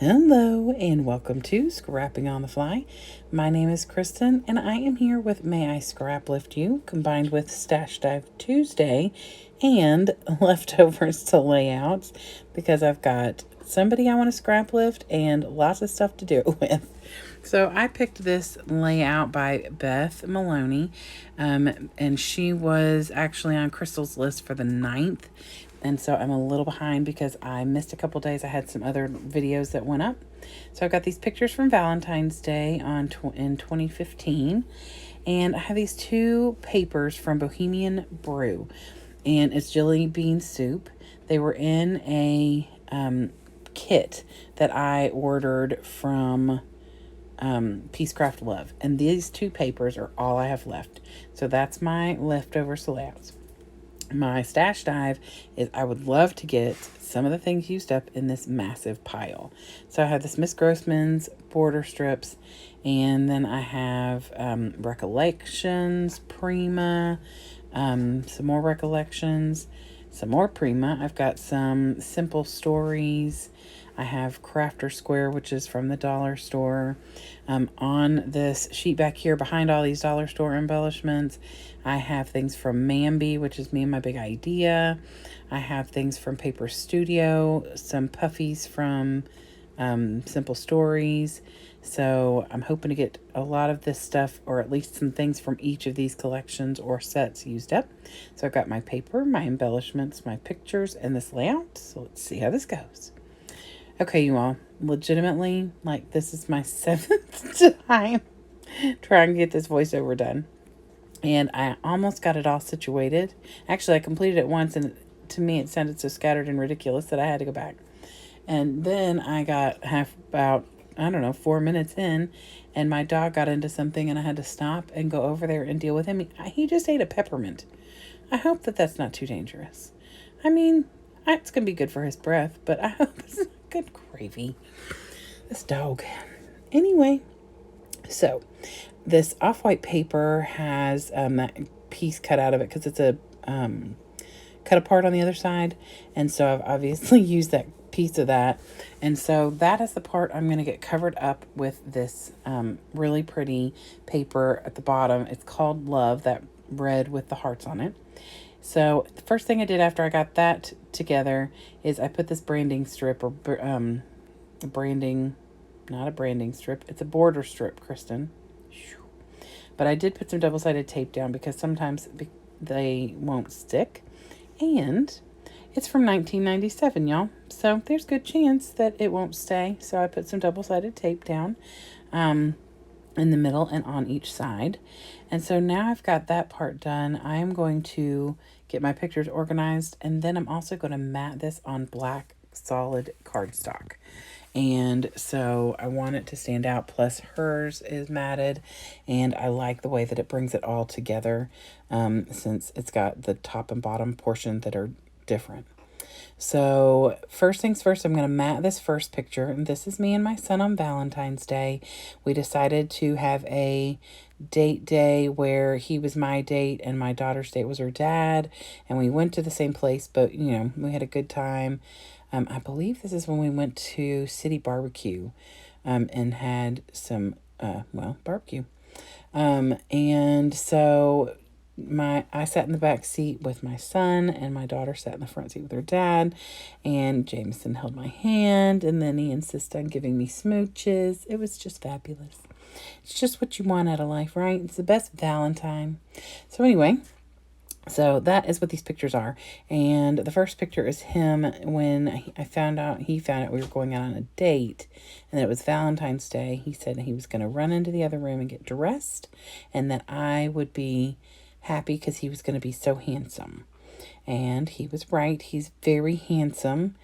Hello and welcome to Scrapping on the Fly. My name is Kristin and I am here with May I Scraplift You, combined with Stash Dive Tuesday and leftovers to layouts, because I've got somebody I want to scrap lift and lots of stuff to do it with. So I picked this layout by Beth Moloney, and she was actually on Crystal's list for the 9th. And so I'm a little behind because I missed a couple days. I had some other videos that went up. So I've got these pictures from Valentine's Day in 2015. And I have these two papers from Bohemian Brew. And it's jelly bean soup. They were in a kit that I ordered from Peacecraft Love. And these two papers are all I have left. So that's my leftover layouts. My stash dive is I would love to get some of the things used up in this massive pile. So I have this Miss Grossman's border strips, and then I have Recollections, Prima, some more Recollections, some more Prima. I've got some Simple Stories. I have Crafter Square, which is from the dollar store. On this sheet back here, behind all these dollar store embellishments, I have things from Mambi, which is me and my big idea. I have things from Paper Studio, some puffies from Simple Stories. So I'm hoping to get a lot of this stuff, or at least some things from each of these collections or sets used up. So I've got my paper, my embellishments, my pictures, and this layout. So let's see how this goes. Okay, you all, legitimately, like, this is my 7th time trying to get this voiceover done. And I almost got it all situated. Actually, I completed it once, and to me it sounded so scattered and ridiculous that I had to go back. And then I got about 4 minutes in, and my dog got into something, and I had to stop and go over there and deal with him. He just ate a peppermint. I hope that that's not too dangerous. I mean, it's going to be good for his breath, but I hope it's not good gravy. This dog. Anyway, so this off-white paper has that piece cut out of it because it's a cut apart on the other side. And so I've obviously used that piece of that. And so that is the part I'm going to get covered up with this really pretty paper at the bottom. It's called Love, that red with the hearts on it. So the first thing I did after I got that together is I put this branding strip, or branding, not a branding strip, it's a border strip, Kristin. But I did put some double-sided tape down because sometimes they won't stick. And it's from 1997, y'all. So there's a good chance that it won't stay. So I put some double-sided tape down in the middle and on each side. And so now I've got that part done. I am going to get my pictures organized, and then I'm also going to mat this on black solid cardstock. And so I want it to stand out, plus hers is matted, and I like the way that it brings it all together, since it's got the top and bottom portion that are different. So first things first, I'm going to mat this first picture, and this is me and my son on Valentine's Day. We decided to have a date day where he was my date and my daughter's date was her dad, and we went to the same place, but we had a good time. I believe this is when we went to City Barbecue and had some barbecue. And so I sat in the back seat with my son, and my daughter sat in the front seat with her dad, and Jameson held my hand, and then he insisted on giving me smooches. It was just fabulous. It's just what you want out of life, right? It's the best Valentine. So anyway, so that is what these pictures are. And the first picture is him when he found out we were going out on a date, and that it was Valentine's Day. He said he was going to run into the other room and get dressed, and that I would be happy because he was going to be so handsome. And he was right. He's very handsome.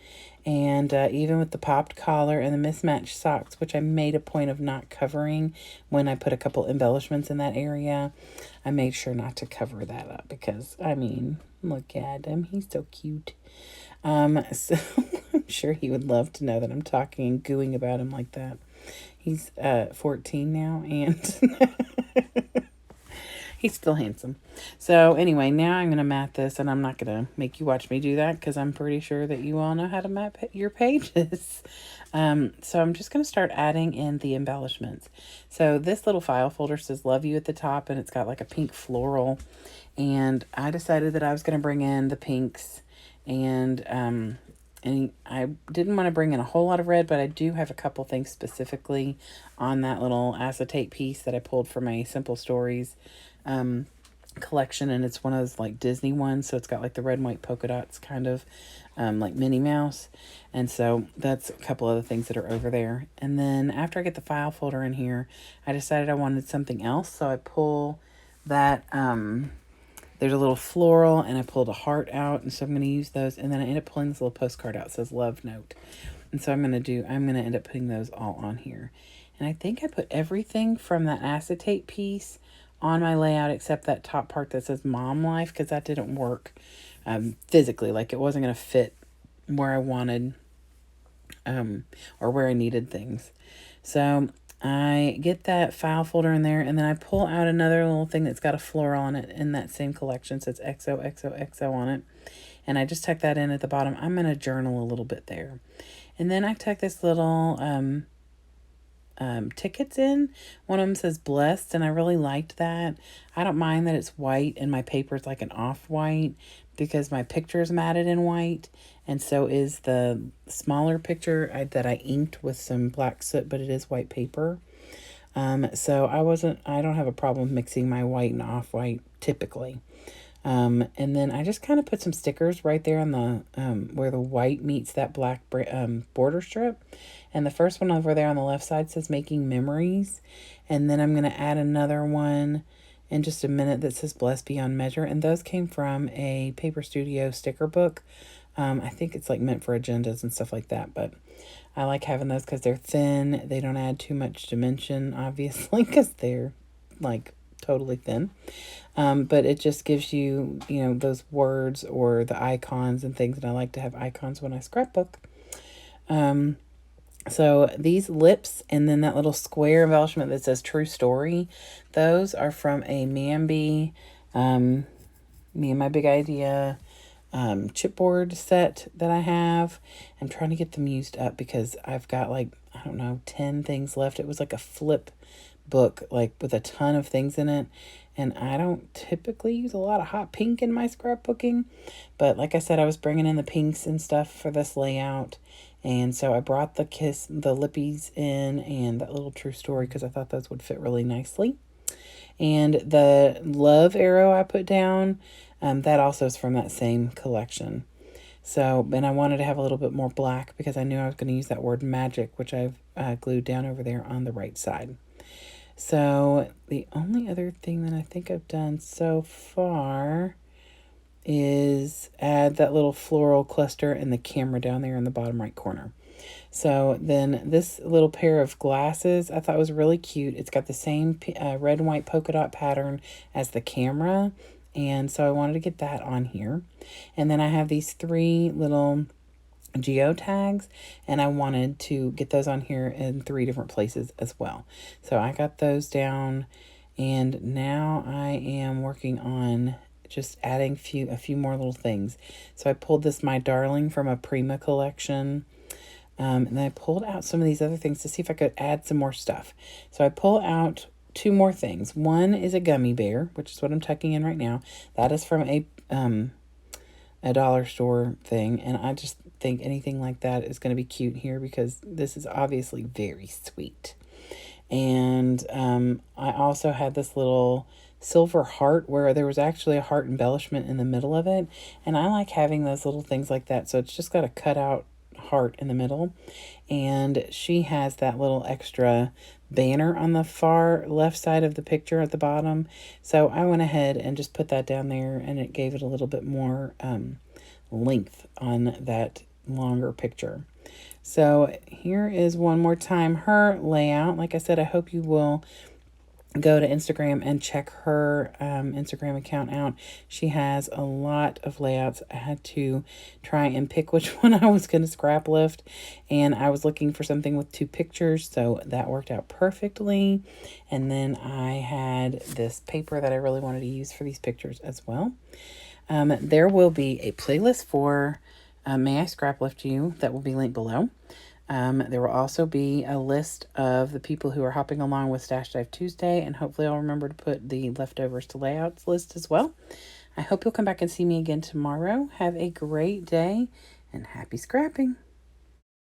And even with the popped collar and the mismatched socks, which I made a point of not covering when I put a couple embellishments in that area, I made sure not to cover that up because, look at him. He's so cute. So I'm sure he would love to know that I'm talking and gooing about him like that. He's 14 now, and He's still handsome. So anyway, now I'm going to mat this, and I'm not going to make you watch me do that because I'm pretty sure that you all know how to mat your pages. So I'm just going to start adding in the embellishments. So this little file folder says love you at the top, and it's got like a pink floral. And I decided that I was going to bring in the pinks, and I didn't want to bring in a whole lot of red, but I do have a couple things specifically on that little acetate piece that I pulled from my Simple Stories collection, and it's one of those like Disney ones, so it's got like the red and white polka dots, kind of like Minnie Mouse. And so that's a couple other things that are over there. And then after I get the file folder in here, I decided I wanted something else, so I pull that there's a little floral, and I pulled a heart out, and so I'm going to use those. And then I end up pulling this little postcard out. It says love note. And so I'm going to end up putting those all on here. And I think I put everything from that acetate piece on my layout except that top part that says mom life, because that didn't work physically. Like, it wasn't going to fit where I wanted or where I needed things. So I get that file folder in there, and then I pull out another little thing that's got a floral on it in that same collection. So it's XOXOXO on it. And I just tuck that in at the bottom. I'm going to journal a little bit there. And then I tuck this little tickets in. One of them says blessed, and I really liked that. I don't mind that it's white and my paper is like an off-white because my picture is matted in white, and so is the smaller picture that I inked with some black soot, but it is white paper. So I don't have a problem mixing my white and off-white typically. And then I just kind of put some stickers right there on the where the white meets that black border strip. And the first one over there on the left side says making memories. And then I'm going to add another one in just a minute that says blessed beyond measure. And those came from a Paper Studio sticker book. I think it's like meant for agendas and stuff like that. But I like having those because they're thin. They don't add too much dimension, obviously, because they're like totally thin. But it just gives you, those words or the icons and things. And I like to have icons when I scrapbook. So these lips and then that little square embellishment that says true story, those are from a Mambi, Me and My Big Idea chipboard set that I have. I'm trying to get them used up because I've got 10 things left. It was like a flip book, like with a ton of things in it. And I don't typically use a lot of hot pink in my scrapbooking. But like I said, I was bringing in the pinks and stuff for this layout. And so I brought the lippies in and that little true story because I thought those would fit really nicely. And the love arrow I put down, that also is from that same collection. So, and I wanted to have a little bit more black because I knew I was going to use that word magic, which I've glued down over there on the right side. So the only other thing that I think I've done so far is add that little floral cluster and the camera down there in the bottom right corner. So then this little pair of glasses I thought was really cute. It's got the same red and white polka dot pattern as the camera. And so I wanted to get that on here. And then I have these 3 little geotags, and I wanted to get those on here in 3 different places as well. So I got those down, and now I am working on just adding a few more little things. So I pulled this My Darling from a Prima collection, and then I pulled out some of these other things to see if I could add some more stuff. So I pull out 2 more things. One is a gummy bear, which is what I'm tucking in right now. That is from a dollar store thing, and I just think anything like that is going to be cute here because this is obviously very sweet. And I also had this little silver heart where there was actually a heart embellishment in the middle of it, and I like having those little things like that. So it's just got a cutout heart in the middle, and she has that little extra banner on the far left side of the picture at the bottom. So I went ahead and just put that down there, and it gave it a little bit more length on that longer picture. So here is one more time her layout. Like I said, I hope you will go to Instagram and check her Instagram account out. She has a lot of layouts. I had to try and pick which one I was going to scrap lift, and I was looking for something with 2 pictures, so that worked out perfectly. And then I had this paper that I really wanted to use for these pictures as well. There will be a playlist for May I Scrap Lift You that will be linked below. There will also be a list of the people who are hopping along with Stash Dive Tuesday, and hopefully I'll remember to put the leftovers to layouts list as well. I hope you'll come back and see me again tomorrow. Have a great day, and happy scrapping.